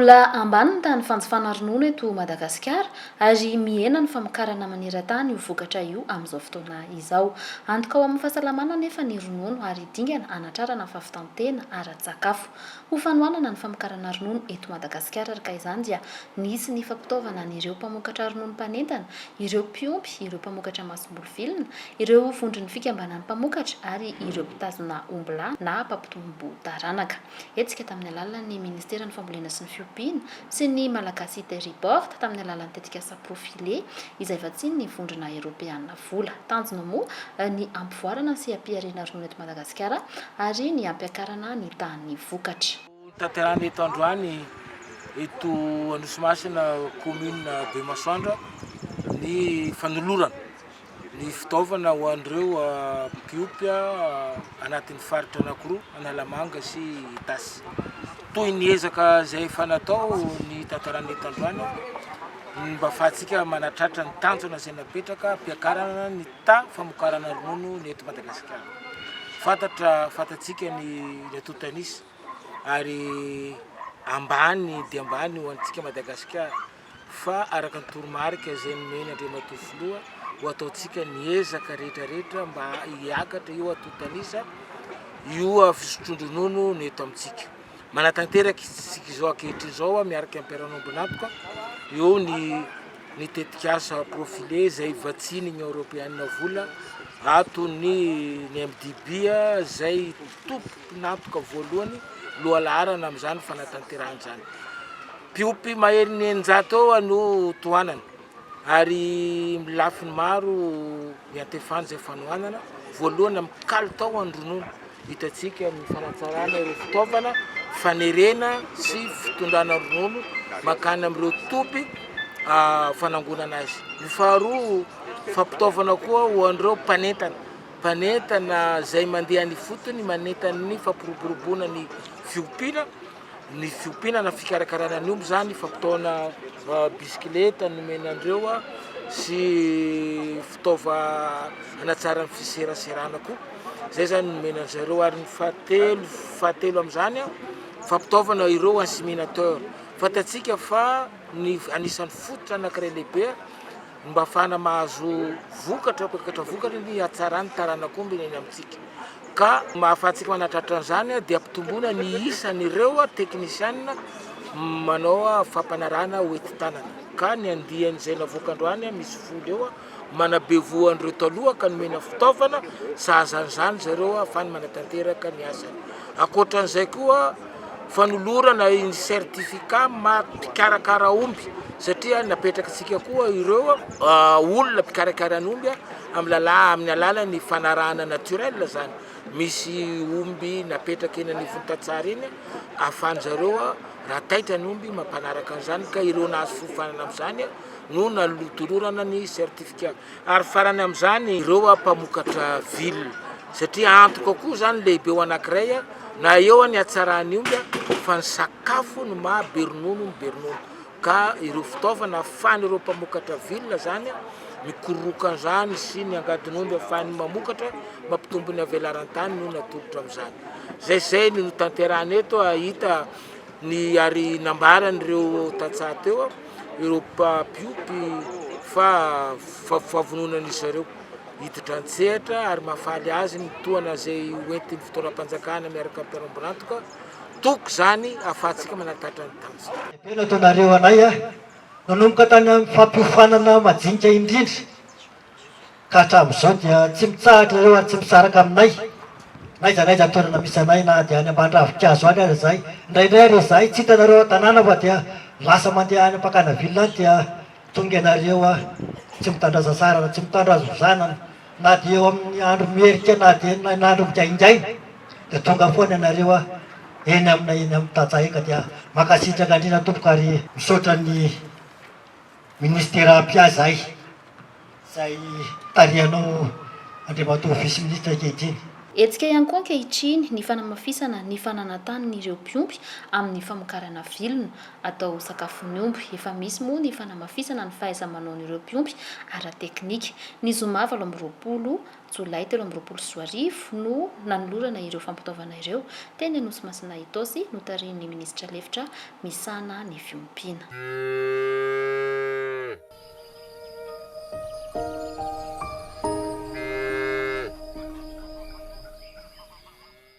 Mbola ambany ny tany fanjifana ronono eto Madagasikara ary mihena ny famokarana maneran-tany io vokatra io amin'izao fotoana izao. Antoka ao amin'ny fahasalamana nefa ny ronono ary dingana hanatrarana fahavitantena ara-tsakafo. Ho fanohanana ny famokarana ronono eto Madagasikara ka izany dia nisy ny fampitaovana an'ireo mpamokatra ronono mpanentana, ireo mpiompy, ireo mpamokatra masom-boly vilona, ireo vondron'ny fikambanan'ny mpamokatra ary ireo mpitazona ombilà na mpampitombo taranaka. Etsika tamin'ny alalan'ny Ministeran'ny Fambolena sy ny Fiompiana sy ny Malagasy Report tamin'ny alalan'ny tetikasa profilé izay vatsiny ny vondrona Eoropeana vola. Tanjona moa ny ampivoarana sy ampiarena ronono eto Madagasikara ary ny ampiakarana ny tany vokatra. Tanterana eto Androany eto Anosimasina commune Bemasoandra ny fanolorana ny fitaovana ho an'ireo mpiompy anatin'ny faritra anankiroa Analamanga sy Itasy. Toy ny ezaka izay efa natao ny tanterana eto Androany mba ahafahantsika manatratra ny tanjona izay napetraka ampiakarana ny famokarana ronono ny eto Madagasikara. Fantatsika ny totanisy ary ambany dia ambany ho antsika Madagasikara fa araka ny toromarika izay nomeny Andriamatoa Filoha ho ataontsika ny ezaka rehetrarehetra mba hiakatra io atotanisa io fisotroan-dronono ny eto amintsika. Manatanteraka isika izao ankehitriny izao miaraka ampiaranombonatoka eo ny tetikasa profilé izay vatsiny ny Eoropeana vola ato ny MDB izay tomponatoka voalohany lohalarana amin'izany fanatanterahana izany. Mpiompy mahery ny eninjato no tohanana ary milafiny maro ny antefana izay fanohanana voalohany amin'ny kalitao any ronono. Hitantsika ny fanatsarana ireo fitaovana fanerena sy fitondrana ronono makany amin'ireo topy fanangonana azy. Ny faharoa fampitaovana koa ho an'ireo mpanentana izay mandeha ny fotony manentana ny fampiroboroboana ny fiompiana na fikarakarana ny omby zany fampitaovana bisikileta nomena andreo sy fitaova hanatsara ny fiseraserana koa. Zay zany nomena zareo ary ny fahatelo amin'izany fampitaovana ireo inséminateur. Fantatsika fa ny anisan'ny fototra anankiray lehibe mba ahafahana mahazo vokatra ny hatsarany taranak'omby eny amintsika. Ka mahafahantsika manatratra an'izany dia ampitomboana ny isan'ireo teknisianina manao fampanarahana hoeti-tanana. Ka ny andihan'izay navoaka-androany misy folo eo manabevoa an'ireo taloha ka nomena fitaovana sahazan'izany zareo ahafahany manatanteraka ny asany. Ankoatran'izay koa fanolorana ny sertifika mampikarakara omby satria napetraka antsika koa ireo olona mpikarakara ny omby amin'ny alalan'ny fanarahana naturel zany. Misy omby napetraka eny anivon'Tatsara eny ahafahany zareo raha taitra ny omby mampanaraka an'izany ka ireo nahazo fofanana amin'izany no nalotolorana ny sertifika. Ary farany amin'izany ireo mpamokatra vily satria antoka koa zany lehibe ho anankiray na eo ny hatsarany omby fa ny sakafo no mahabe ronono ka ireo fitaovana ahafahany ireo mpamokatra vily zany mikororoka an'izany sy ny angadin'omby ahafahany mamokatra mampitombo ny avelaran-tany no natolotra amin'izany. Zay no tanterana eto hita ny ary nambaran'ireo Tatsara teo ireo mpiompy fa fahavononan'izy ireo hiditra an-tsehatra ary mahafaly azy ny tohana izay hoentin'ny fitaoram-panjakana miaraka ampiarambonatoka toko zany ahafahantsika manatatra ny tanjona. Be nataonareo anay nanomboka tany amin'ny fampiofanana majinika indrindra ka hatramin'izao dia tsy mitsahatra ireo ary tsy misaraka aminay. Naiza toerana misy anay na dia any ambany-ravinkazo any ary zay. Indraindray ary zahay tsy hitanareo an-tanàna fa dia lasa mandeha any ampakana vilona dia tonga ianareo tsy mitandraza sara na tsy mitandraza zanana na dia eo amin'ny andro mierika na dia ny andro migaingaina dia tonga foana ianareo eny aminay eny amin'ny Tatsaheka dia makasitraka indrindra tompoka ary misaotra ny ministera mpiazay izay tarihanao Andriamatoa vice ministre ankehitriny. Etsika ihany koa ankehitriny ny fanamafisana ny fananatan'ireo mpiompy amin'ny famokarana vilona atao sakafon'ny omby. Efa misy moa ny fanamafisana ny fahaiza-manaon'ireo mpiompy ara-teknika. Ny zoma 7 Jolay 2024 no nanolorana ireo fampitaovana ireo teny Anosy-Masina Itosy, notarin'ny minisitra lefitra misana ny fiompiana.